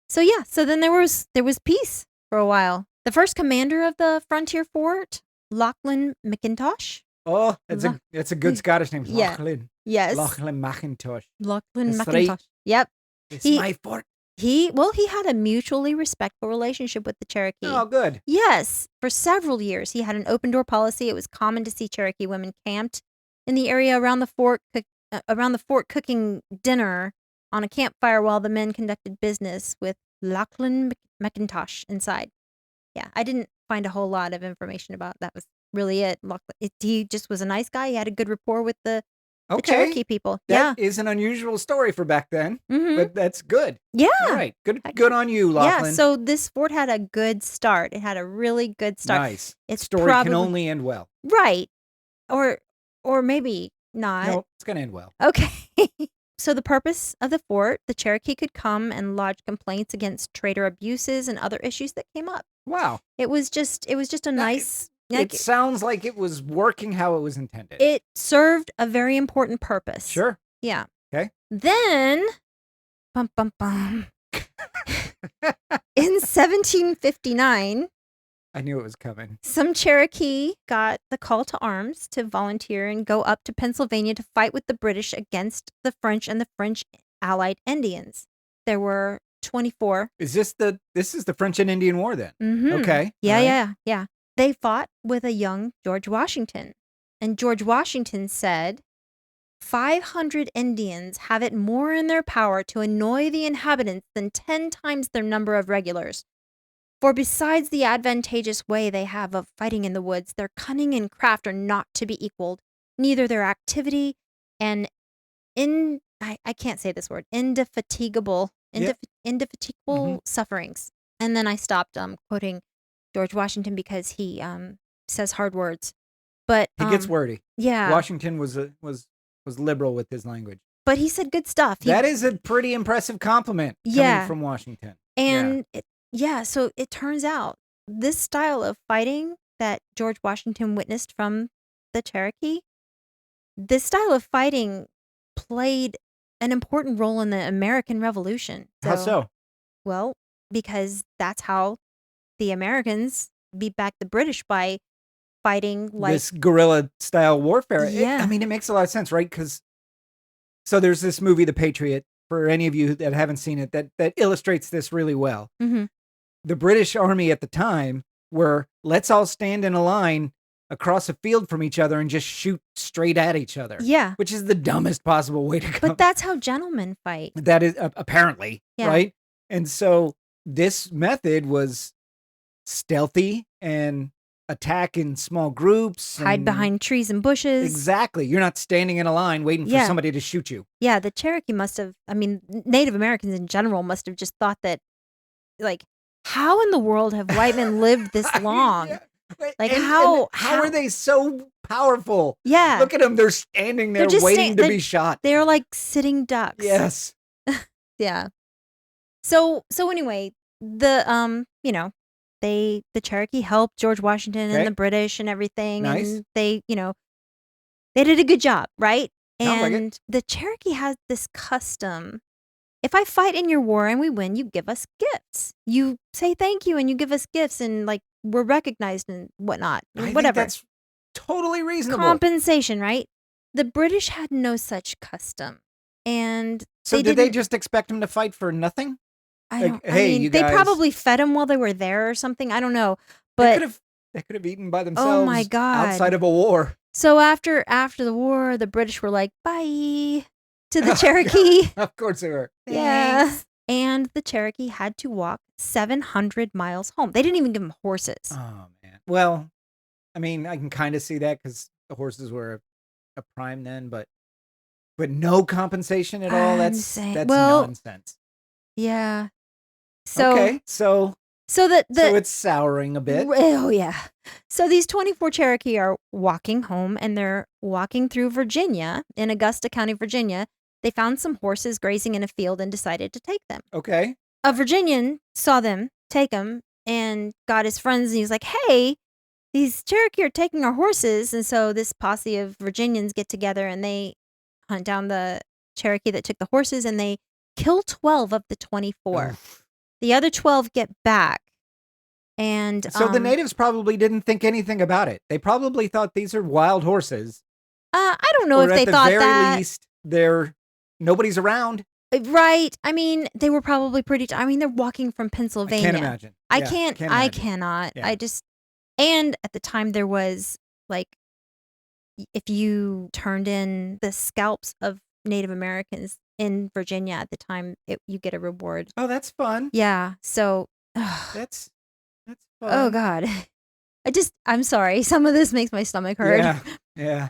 So then there was peace for a while. The first commander of the frontier fort, Lachlan McIntosh. Oh, it's a good Scottish name. Lachlan. Yes. Lachlan McIntosh. Lachlan That's McIntosh. Right. Yep. It's my fort. He had a mutually respectful relationship with the Cherokee. Oh, good. Yes. For several years, he had an open door policy. It was common to see Cherokee women camped in the area around the fort cooking dinner on a campfire while the men conducted business with Lachlan McIntosh inside. Yeah, I didn't find a whole lot of information about that. Was really it. He just was a nice guy. He had a good rapport with the Okay. Cherokee people. That Yeah. is an unusual story for back then, Mm-hmm. but that's good. Yeah. All right. Good on you, Lachlan. Yeah, so this fort had a good start. It had a really good start. Nice. It's Story can only end well. right. Or maybe not. No, it's going to end well. Okay. So the purpose of the fort, the Cherokee could come and lodge complaints against trader abuses and other issues that came up. Wow. It was just a nice. It sounds like it was working how it was intended. It served a very important purpose. Sure. Yeah. Okay. Then, bum bum bum. In 1759. I knew it was coming. Some Cherokee got the call to arms to volunteer and go up to Pennsylvania to fight with the British against the French and the French allied Indians. There were 24. This is the French and Indian War then? Mm-hmm. Okay. Yeah. They fought with a young George Washington. And George Washington said, 500 Indians have it more in their power to annoy the inhabitants than 10 times their number of regulars. For besides the advantageous way they have of fighting in the woods, their cunning and craft are not to be equaled, neither their activity and I can't say this word, indefatigable sufferings. And then I stopped quoting George Washington because he says hard words. But he gets wordy. Yeah. Washington was liberal with his language. But he said good stuff. That is a pretty impressive compliment coming from Washington. And so it turns out this style of fighting that George Washington witnessed from the Cherokee, this style of fighting played an important role in the American Revolution. How so? Well, because that's how the Americans beat back the British, by fighting like this guerrilla style warfare. Yeah. It makes a lot of sense, right? So there's this movie, The Patriot, for any of you that haven't seen it, that illustrates this really well. Mm-hmm. The British Army at the time were, let's all stand in a line across a field from each other and just shoot straight at each other. Yeah. Which is the dumbest possible way to go. But that's how gentlemen fight. That is apparently, right? And so this method was stealthy and attack in small groups. Hide behind trees and bushes. Exactly. You're not standing in a line waiting for somebody to shoot you. Yeah, the Cherokee Native Americans in general must have just thought that, like, how in the world have white men lived this long? Like, how are they so powerful? Yeah. Look at them. They're standing there waiting to be shot. They're like sitting ducks. Yes. Yeah. So anyway, the Cherokee helped George Washington and the British and everything. Nice. And they did a good job, right? And the Cherokee has this custom. If I fight in your war and we win, you give us gifts. You say thank you and you give us gifts, and like we're recognized and whatnot. I whatever. think that's totally reasonable. Compensation, right? The British had no such custom. And so did they just expect him to fight for nothing? They probably fed him while they were there or something. I don't know. But they could have eaten by themselves. Oh my God. Outside of a war. So after the war, the British were like, bye to the Cherokee. Of course they were. Yeah. Thanks. And the Cherokee had to walk 700 miles home. They didn't even give them horses. Oh, man. Well, I can kind of see that because the horses were a prime then, but no compensation at all. That's nonsense. Yeah. So okay. So it's souring a bit. Oh yeah. So these 24 Cherokee are walking home, and they're walking through Virginia, in Augusta County, Virginia. They found some horses grazing in a field and decided to take them. Okay. A Virginian saw them take them and got his friends, and he was like, "Hey, these Cherokee are taking our horses." And so this posse of Virginians get together and they hunt down the Cherokee that took the horses, and they kill 12 of the 24. Oof. The other 12 get back. And so the natives probably didn't think anything about it. They probably thought these are wild horses. I don't know if they thought that. At the very least, nobody's around. Right. They were probably pretty. They're walking from Pennsylvania. I can't imagine. I cannot. Yeah. And at the time there was like if you turned in the scalps of Native Americans in Virginia at the time, you get a reward. Oh, that's fun. Yeah. So, That's oh fun. God, I'm sorry. Some of this makes my stomach hurt. Yeah. Yeah.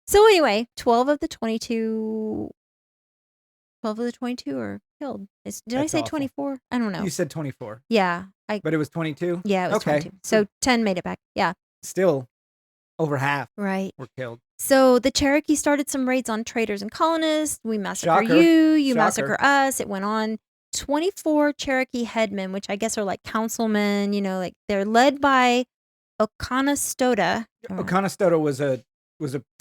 So anyway, 12 of the 22 are killed. Did I That's say awful. 24? I don't know. You said 24. Yeah. But it was 22? Yeah, it was Okay. 22. So 10 made it back. Yeah. Still over half Right. were killed. So the Cherokee started some raids on traders and colonists. We massacre Shocker. you Shocker. massacre us. It went on. 24 Cherokee headmen, which I guess are like councilmen, like they're led by Oconostota. Oconostota was a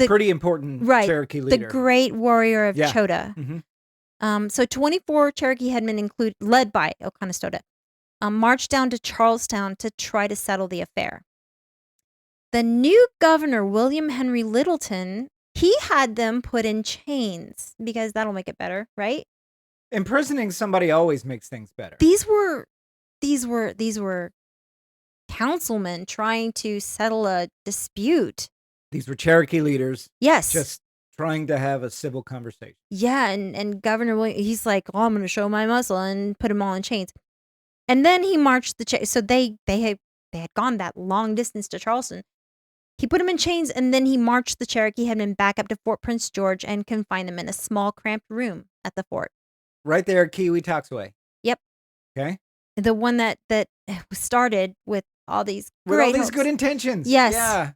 pretty important Cherokee leader. The great warrior of Yeah. Chota. Mm-hmm. So 24 Cherokee headmen led by Oconostota, marched down to Charlestown to try to settle the affair. The new governor, William Henry Littleton, he had them put in chains because that'll make it better, right? Imprisoning somebody always makes things better. These were councilmen trying to settle a dispute. These were Cherokee leaders. Yes. Just trying to have a civil conversation. Yeah, and Governor William, he's like, "Oh, I'm going to show my muscle," and put them all in chains. And then he marched so they had gone that long distance to Charleston. He put them in chains, and then he marched the Cherokee headmen back up to Fort Prince George and confined them in a small, cramped room at the fort. Right there at Keowee-Toxaway. Yep. Okay. The one that started with all these good intentions. Yes. Yeah.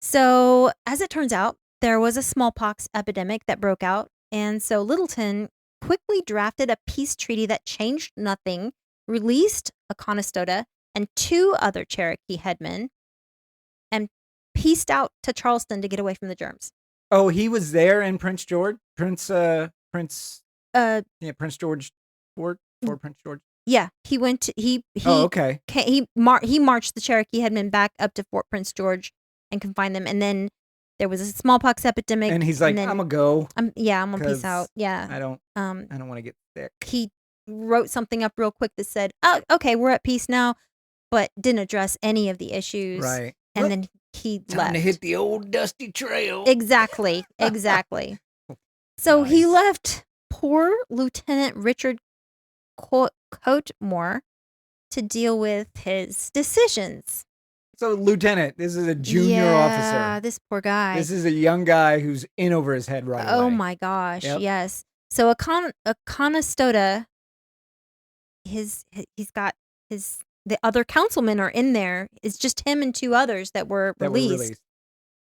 So, as it turns out, there was a smallpox epidemic that broke out, and so Littleton quickly drafted a peace treaty that changed nothing, released Oconostota and 2 other Cherokee headmen, and pieced out to Charleston to get away from the germs. Oh, he was there in Prince George? Prince George Fort Prince George? Yeah, he went to, Oh, okay. He marched the Cherokee headmen back up to Fort Prince George and confined them, and then there was a smallpox epidemic. And he's like, I'm gonna go. I'm gonna peace out. Yeah. I don't want to get sick. He wrote something up real quick that said, "Oh, okay, we're at peace now," but didn't address any of the issues. Right. And then he left. Time to hit the old dusty trail. Exactly. So he left poor Lieutenant Richard Coatmore to deal with his decisions. So, Lieutenant, this is a junior officer. Yeah, this poor guy. This is a young guy who's in over his head right away. Oh my gosh, Yep. yes. So Oconostota, he's got the other councilmen are in there. It's just him and 2 others that were released.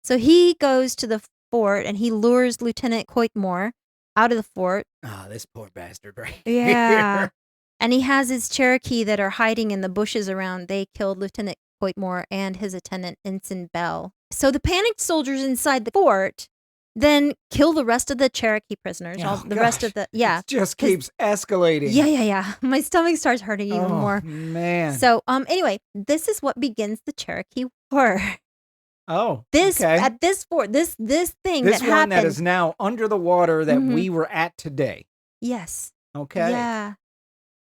So he goes to the fort and he lures Lieutenant Coatmore out of the fort. Ah, this poor bastard right Yeah. here. And he has his Cherokee that are hiding in the bushes around. They killed Lieutenant Coatmore and his attendant, Ensign Bell. So the panicked soldiers inside the fort then kill the rest of the Cherokee prisoners. It just keeps escalating. Yeah. My stomach starts hurting even more. Man. So anyway, this is what begins the Cherokee War. Oh, At this fort, this thing this that one happened. that is now under the water that we were at today. Yes. Okay. Yeah.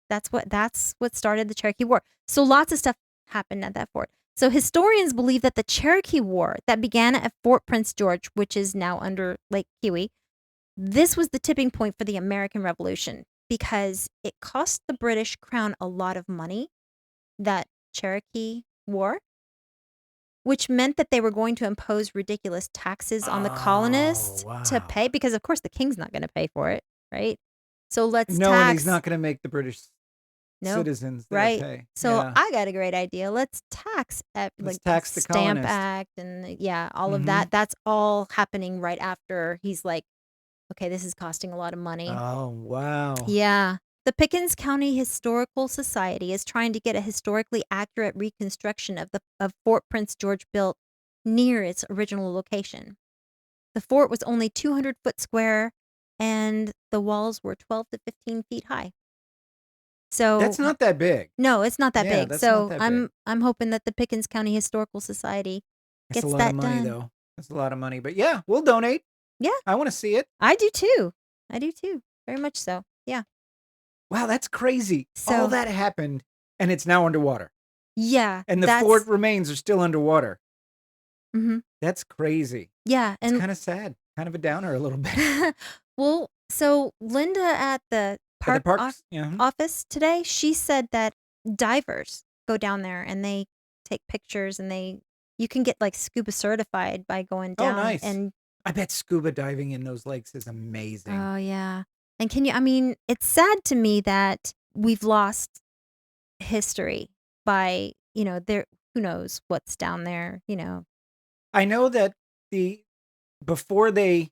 That's what started the Cherokee War. So lots of stuff happened at that fort. So historians believe that the Cherokee War that began at Fort Prince George, which is now under Lake Keowee, this was the tipping point for the American Revolution because it cost the British Crown a lot of money, that Cherokee War, which meant that they were going to impose ridiculous taxes on the colonists to pay, because of course the king's not going to pay for it, right? So let's tax. And he's not going to make the British citizens pay. So I got a great idea. Let's tax tax the Stamp colonists. Act and all of that. That's all happening right after he's like, okay, this is costing a lot of money. Oh, wow. Yeah. The Pickens County Historical Society is trying to get a historically accurate reconstruction of Fort Prince George built near its original location. The fort was only 200 foot square and the walls were 12 to 15 feet high. So that's not that big. No, it's not that big. That's So not that big. I'm hoping that the Pickens County Historical Society gets That's a lot that of money, done. though. That's a lot of money. But yeah, we'll donate. Yeah. I want to see it. I do too. Very much so. Yeah. Wow, that's crazy. So, all that happened, and it's now underwater. Yeah. And the fort remains are still underwater. Mm-hmm. That's crazy. Yeah, It's and kind of sad. Kind of a downer a little bit. well, so Linda at the At the park parks? Yeah. office today, she said that divers go down there and they take pictures and you can get like scuba certified by going Oh, down nice. and I bet scuba diving in those lakes is amazing. oh yeah. And I mean, it's sad to me that we've lost history by, there who knows what's down there. I know that before they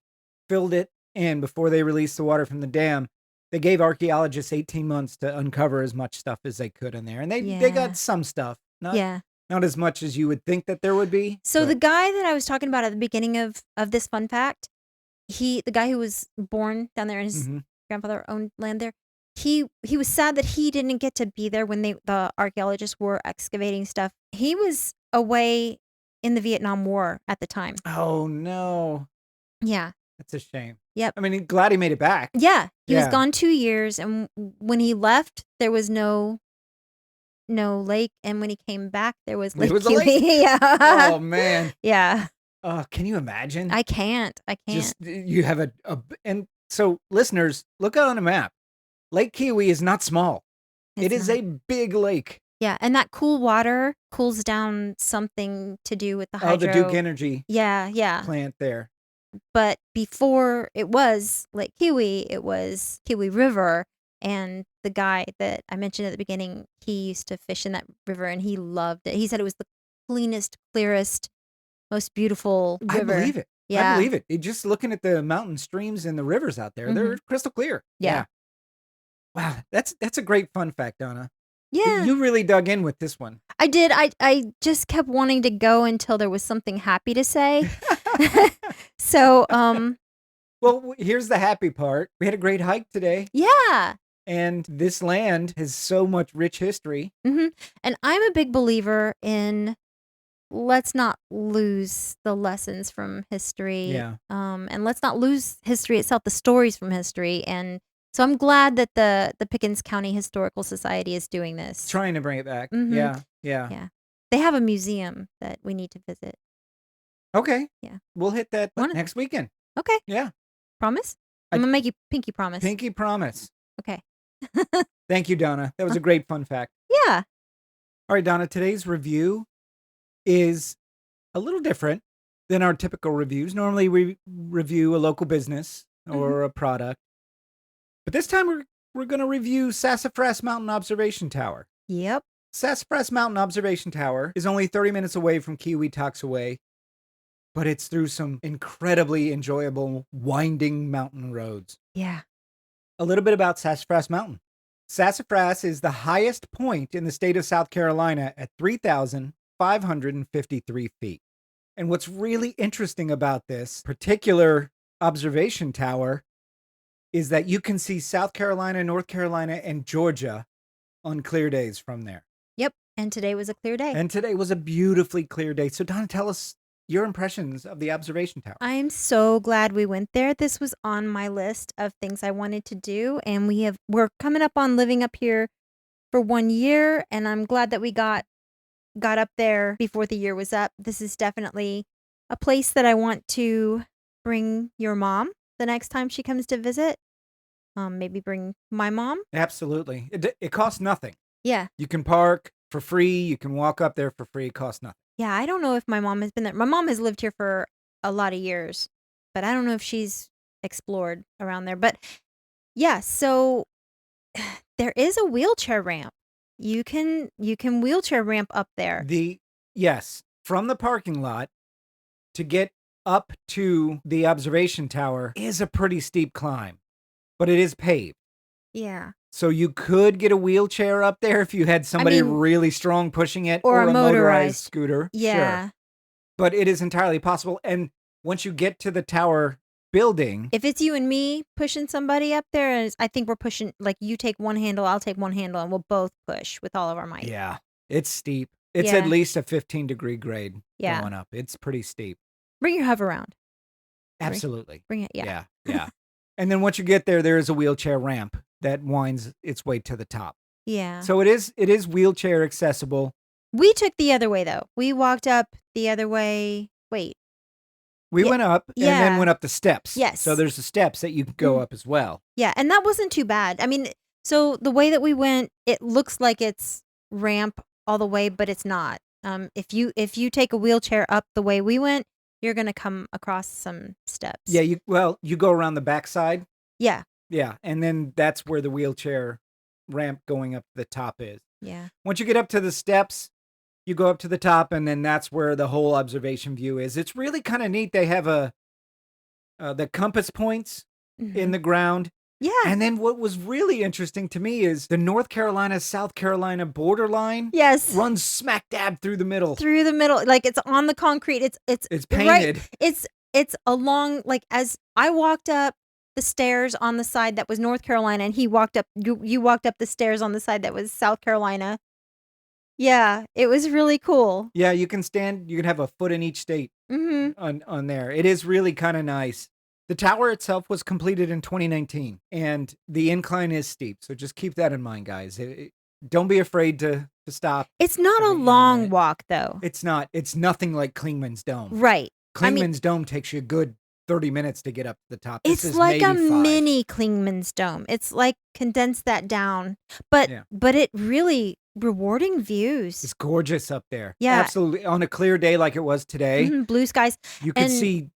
filled it in, before they released the water from the dam, they gave archaeologists 18 months to uncover as much stuff as they could in there. And they Yeah. got some stuff. Yeah. Not as much as you would think that there would be. So the guy that I was talking about at the beginning of this fun fact, the guy who was born down there and his grandfather owned land there, he was sad that he didn't get to be there when the archaeologists were excavating stuff. He was away in the Vietnam War at the time. Oh no. Yeah. That's a shame. Yep. I mean, glad he made it back. Yeah. He was gone 2 years, and when he left, there was no lake, and when he came back, there was Lake Keowee. Yeah. Oh man. Yeah. Can you imagine? I can't. Just you have and so listeners, look out on a map. Lake Keowee is not small. It is a big lake. Yeah, and that cool water cools down something to do with the hydro. Oh, the Duke Energy. Yeah. Plant there. But before it was Lake Keowee, it was Keowee River, and the guy that I mentioned at the beginning, he used to fish in that river and he loved it. He said it was the cleanest, clearest, most beautiful river. I believe it. Yeah. I believe it. Just looking at the mountain streams and the rivers out there, they're crystal clear. Yeah. Wow, that's a great fun fact, Donna. Yeah. You really dug in with this one. I did. I just kept wanting to go until there was something happy to say. So, well, here's the happy part. We had a great hike today. Yeah. And this land has so much rich history. And I'm a big believer in let's not lose the lessons from history. Yeah. And let's not lose history itself, the stories from history. And so I'm glad that the Pickens County Historical Society is doing this. Trying to bring it back. Mhm. Yeah. They have a museum that we need to visit. Okay. Yeah. We'll hit that next weekend. Okay. Yeah. Promise? I'm going to make you pinky promise. Pinky promise. Okay. Thank you, Donna. That was a great fun fact. Yeah. All right, Donna, today's review is a little different than our typical reviews. Normally we review a local business or a product. But this time we're going to review Sassafras Mountain Observation Tower. Yep. Sassafras Mountain Observation Tower is only 30 minutes away from Keowee-Toxaway, but it's through some incredibly enjoyable winding mountain roads. Yeah. A little bit about Sassafras Mountain. Sassafras is the highest point in the state of South Carolina at 3,553 feet. And what's really interesting about this particular observation tower is that you can see South Carolina, North Carolina, and Georgia on clear days from there. Yep. And today was a clear day. And today was a beautifully clear day. So Donna, tell us your impressions of the observation tower. I'm so glad we went there. This was on my list of things I wanted to do, and we're coming up on living up here for 1 year, and I'm glad that we got up there before the year was up. This is definitely a place that I want to bring your mom the next time she comes to visit. Maybe bring my mom. Absolutely. It costs nothing. Yeah. You can park for free. You can walk up there for free. It costs nothing. Yeah, I don't know if my mom has been there. My mom has lived here for a lot of years, but I don't know if she's explored around there. But yeah, so there is a wheelchair ramp. You can wheelchair ramp up there. Yes, from the parking lot to get up to the observation tower is a pretty steep climb, but it is paved. Yeah. So you could get a wheelchair up there if you had somebody really strong pushing it, or a motorized scooter. Yeah. Sure. But it is entirely possible. And once you get to the tower building, if it's you and me pushing somebody up there, and I think we're pushing, like you take one handle, I'll take one handle, and we'll both push with all of our might. Yeah. It's steep. It's at least a 15-degree grade going up. It's pretty steep. Bring your hover around. Absolutely. Bring it. Yeah. Yeah. And then once you get there is a wheelchair ramp that winds its way to the top. Yeah. So it is wheelchair accessible. We took the other way though. We walked up the other way Wait. We Yeah, went up and then yeah. went up the steps. Yes. So there's the steps that you could go Mhm. up as well. Yeah, and that wasn't too bad. I mean, so the way that we went, it looks like it's ramp all the way, but it's not. If you take a wheelchair up the way we went, you're gonna come across some steps. Yeah, you go around the backside. Yeah. Yeah, and then that's where the wheelchair ramp going up to the top is. Yeah. Once you get up to the steps, you go up to the top, and then that's where the whole observation view is. It's really kind of neat. They have the compass points in Mhm. the ground. Yeah. And then what was really interesting to me is the North Carolina, South Carolina borderline Yes. runs smack dab through the middle. Through the middle, like, it's on the concrete. It's It's right. painted. It's along, like, as I walked up the stairs on the side that was North Carolina, and he walked up you walked up the stairs on the side that was South Carolina. Yeah, it was really cool. Yeah, you can have a foot in each state Mhm. on there. It is really kind of nice. The tower itself was completed in 2019, and the incline is steep. So just keep that in mind, guys. Don't be afraid to stop. It's not a every long minute. walk, though. It's not. It's nothing like Klingman's Dome. Right. I mean, Klingman's Dome takes you a good 30 minutes to get up to the top. This it's is like a maybe 5. mini Klingman's Dome. It's like condense that down, but Yeah. it really rewarding views. It's gorgeous up there. Yeah. Absolutely. On a clear day like it was today, Mhm, blue skies. you could And see,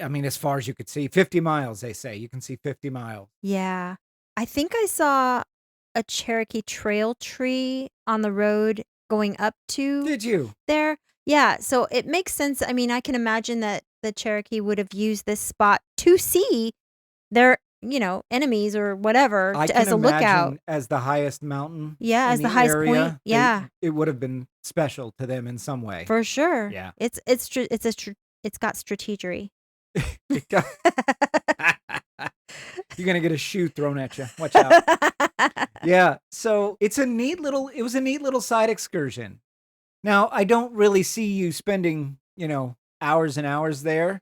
I mean, as far as you could see, 50 miles, they say. You can see 50 miles. yeah. I think I saw a Cherokee trail tree on the road going up to Did you? there. Yeah, so it makes sense. I mean, I can imagine that the Cherokee would have used this spot to see their, enemies or whatever I as can a lookout. imagine as the highest mountain Yeah, in as the the highest point. area, Yeah, it would have been special to them in some way. for sure. Yeah. It's got strategery. It got- You're going to get a shoe thrown at you. Watch out. Yeah. So it was a neat little side excursion. Now, I don't really see you spending, hours and hours there,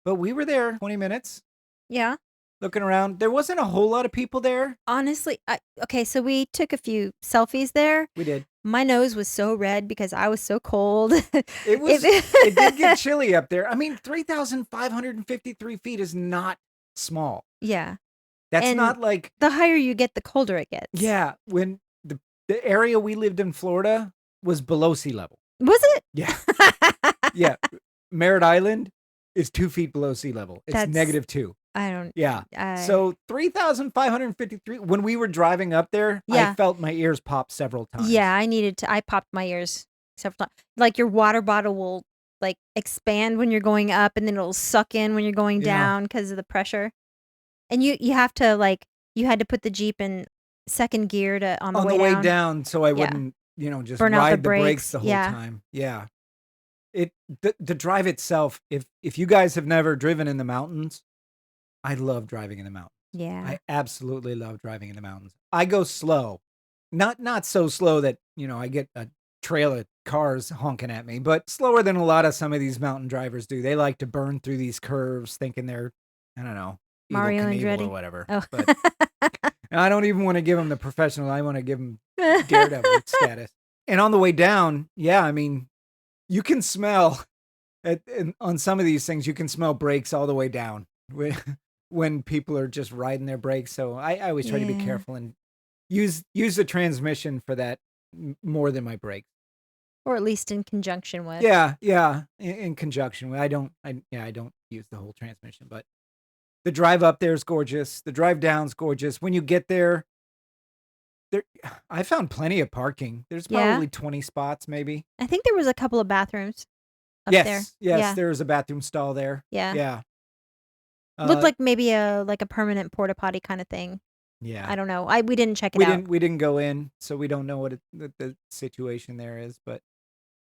but we were there 20 minutes Yeah. looking around. There wasn't a whole lot of people there. Honestly, okay, so we took a few selfies there. We did. My nose was so red because I was so cold. It did get chilly up there. I mean, 3,553 feet is not small. Yeah. That's And not like, the higher you get, the colder it gets. yeah, when the area we lived in Florida was below sea level. Was it? Yeah. Yeah. Merritt Island is 2 feet below sea level. It's That's- -2. I don't. Yeah. I- So 3,553. When we were driving up there, I Yeah. felt my ears pop several times. Yeah, I popped my ears several times. Like your water bottle will like expand when you're going up, and then it'll suck in when you're going Yeah. down because of the pressure. And you have to you had to put the Jeep in second gear on the On way the way down. down, so I wouldn't, just Burn out the ride the brakes brakes. the whole Yeah. time. Yeah. The drive itself, if you guys have never driven in the mountains, I love driving in the mountains. Yeah. I absolutely love driving in the mountains. I go slow. Not so slow that, I get a trail of cars honking at me, but slower than a lot of some of these mountain drivers do. They like to burn through these curves thinking they're, I don't know, Evel Mario and Knievel Andretti. or whatever. Oh. But I don't even want to give them the professional. I want to give them daredevil status. And on the way down, yeah, I mean, you can smell on some of these things, you can smell brakes all the way down when people are just riding their brakes. So I always try to be Yeah. careful and use the transmission for that more than my brakes. Or at least in conjunction with. Yeah, in conjunction with. I don't use the whole transmission, but the drive up there is gorgeous. The drive down's gorgeous. When you get there, I found plenty of parking. There's Yeah? probably 20 spots, maybe. I think there was a couple of bathrooms up Yes, there. yes, Yeah. there was a bathroom stall there. Yeah. Yeah. Looked like maybe a permanent porta potty kind of thing. Yeah. I don't know. We didn't check it We out. didn't go in, so we don't know what the situation there is, but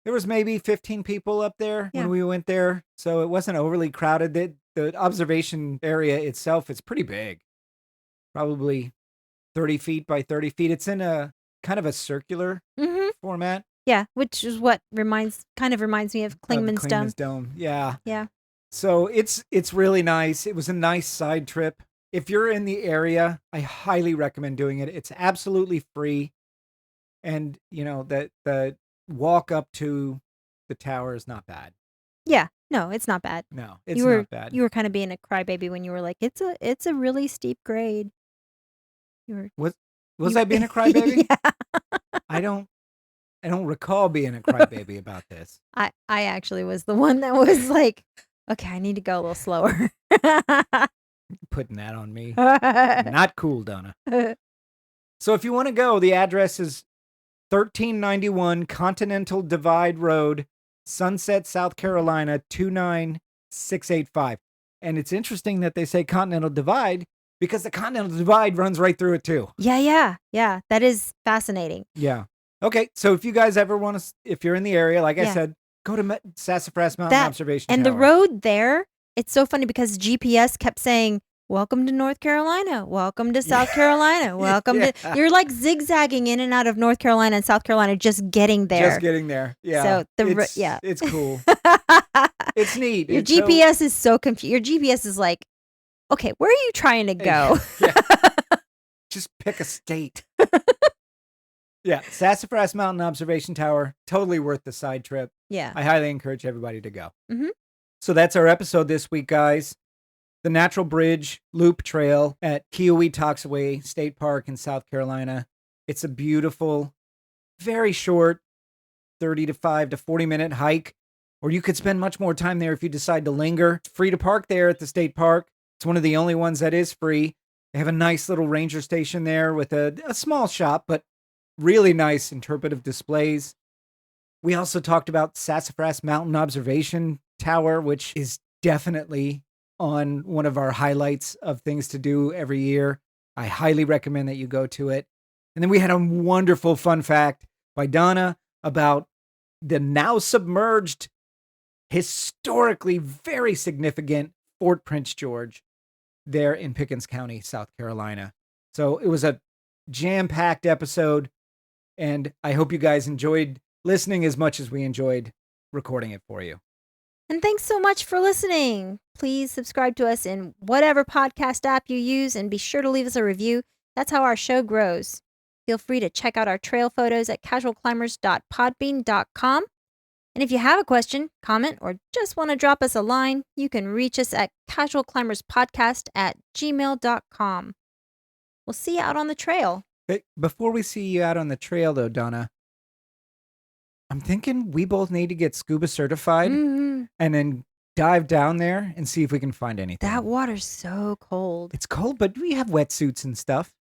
there was maybe 15 people up there Yeah. when we went there, so it wasn't overly crowded. The observation area itself is pretty big. Probably 30 feet by 30 feet. It's in a kind of a circular Mhm. format. Yeah, which is what kind of reminds me of of Klingman's Dome. Klingman's Dome. Yeah. Yeah. So it's really nice. It was a nice side trip. If you're in the area, I highly recommend doing it. It's absolutely free. And, the walk up to the tower is not bad. Yeah. No, it's not bad. No, it's You were not bad. you were kind of being a crybaby when you were like, it's a really steep grade. You were Was you I being a crybaby? Yeah. I don't recall being a crybaby about this. I actually was the one that was like, okay, I need to go a little slower. Putting that on me. Not cool, Donna. So if you want to go, the address is 1391 Continental Divide Road, Sunset, South Carolina 29685. And it's interesting that they say Continental Divide because the Continental Divide runs right through it too. Yeah. That is fascinating. Yeah. Okay, so if you guys ever want to, if you're in the area, like I Yeah. said, go to Sassafras Mountain Observation And Tower. the road there, it's so funny because GPS kept saying, welcome to North Carolina, welcome to South Carolina, welcome to, you're like zigzagging in and out of North Carolina and South Carolina, just getting there. Just getting there. Yeah. So it's cool. It's neat. Your GPS is so confused. Your GPS is like, okay, where are you trying to go? Yeah. Just pick a state. Yeah, Sassafras Mountain Observation Tower, totally worth the side trip. Yeah. I highly encourage everybody to go. Mhm. So that's our episode this week, guys. The Natural Bridge Loop Trail at Keowee-Toxaway State Park in South Carolina. It's a beautiful, very short 35 to 40-minute hike, or you could spend much more time there if you decide to linger. It's free to park there at the state park. It's one of the only ones that is free. They have a nice little ranger station there with a small shop, but really nice interpretive displays. We also talked about Sassafras Mountain Observation Tower, which is definitely on one of our highlights of things to do every year. I highly recommend that you go to it. And then we had a wonderful fun fact by Donna about the now-submerged, historically very significant Fort Prince George there in Pickens County, South Carolina. So it was a jam-packed episode. And I hope you guys enjoyed listening as much as we enjoyed recording it for you. And thanks so much for listening. Please subscribe to us in whatever podcast app you use and be sure to leave us a review. That's how our show grows. Feel free to check out our trail photos at casualclimbers.podbean.com. And if you have a question, comment, or just want to drop us a line, you can reach us at casualclimberspodcast@gmail.com. We'll see you out on the trail. But before we see you out on the trail, though, Donna, I'm thinking we both need to get scuba certified and then dive down there and see if we can find anything. That water's so cold. It's cold, but we have wetsuits and stuff.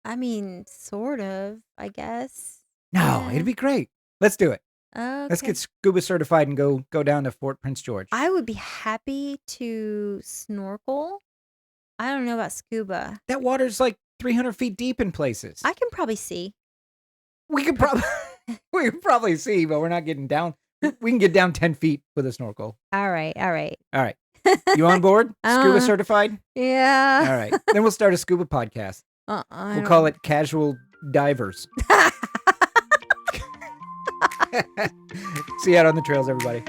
I mean, sort of, I guess. No, Yeah. it'd be great. Let's do it. Okay. Let's get scuba certified and go down to Fort Prince George. I would be happy to snorkel. I don't know about scuba. That water's like 300 feet deep in places. I can probably see. We could probably see, but we're not getting down. We can get down 10 feet with a snorkel. All right. All right. You on board? Scuba certified? Yeah. All right. Then we'll start a scuba podcast. We'll call it Casual Divers. See you out on the trails, everybody.